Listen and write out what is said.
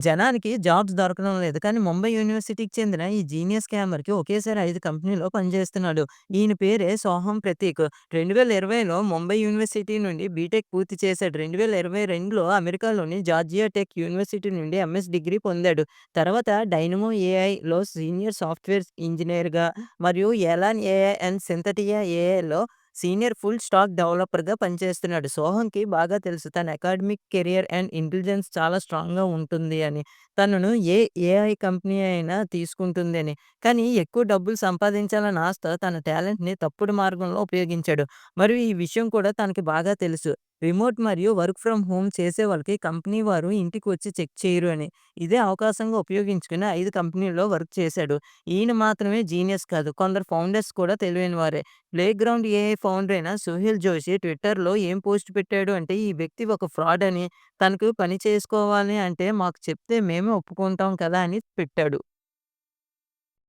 జనానికి జాబ్స్ దొరకడం లేదు. కానీ ముంబై యూనివర్సిటీకి చెందిన ఈ జీనియస్ స్కామర్‌కి ఒకేసారి 5 కంపెనీలో పనిచేస్తున్నాడు. ఈయన పేరే సోహం ప్రతీక్. 2020లో ముంబై యూనివర్సిటీ నుండి బీటెక్ పూర్తి చేశాడు. 2022లో అమెరికాలోని జార్జియా టెక్ యూనివర్సిటీ నుండి ఎంఎస్ డిగ్రీ పొందాడు. తర్వాత డైనమో ఏఐలో సీనియర్ సాఫ్ట్‌వేర్ ఇంజినీర్‌గా మరియు ఎలాన్ ఏఐ అండ్ సింథటియా ఏఐలో సీనియర్ ఫుల్ స్టాక్ డెవలపర్‌గా పనిచేస్తున్నాడు. సోహంకి బాగా తెలుసు తన అకాడమిక్ కెరియర్ అండ్ ఇంటెలిజెన్స్ చాలా స్ట్రాంగ్‌గా ఉంటుంది అని. తనను ఏఐ కంపెనీ అయినా తీసుకుంటుందని. కానీ ఎక్కువ డబ్బులు సంపాదించాలన్న ఆశతో తన టాలెంట్‌ని తప్పుడు మార్గంలో ఉపయోగించాడు. మరియు ఈ విషయం కూడా తనకి బాగా తెలుసు. రిమోట్ మరియు వర్క్ ఫ్రమ్ హోమ్ చేసే వాళ్ళకి కంపెనీ వారు ఇంటికి వచ్చి చెక్ చేయరు అని. ఇదే అవకాశంగా ఉపయోగించుకొని 5 కంపెనీల్లో వర్క్ చేశాడు. ఈయన మాత్రమే జీనియస్ కాదు. కొందరు ఫౌండర్స్ కూడా తెలివైన వారే. ప్లేగ్రౌండ్ ఏఐ ఫౌండర్ అయిన సుహిల్ జోషి ట్విట్టర్‌లో ఏం పోస్ట్ పెట్టాడు అంటే, "ఈ వ్యక్తి ఒక ఫ్రాడ్ అని, తనకు పని చేసుకోవాలి అంటే మాకు చెప్తే మేమే ఒప్పుకుంటాం కదా!" అని పెట్టాడు.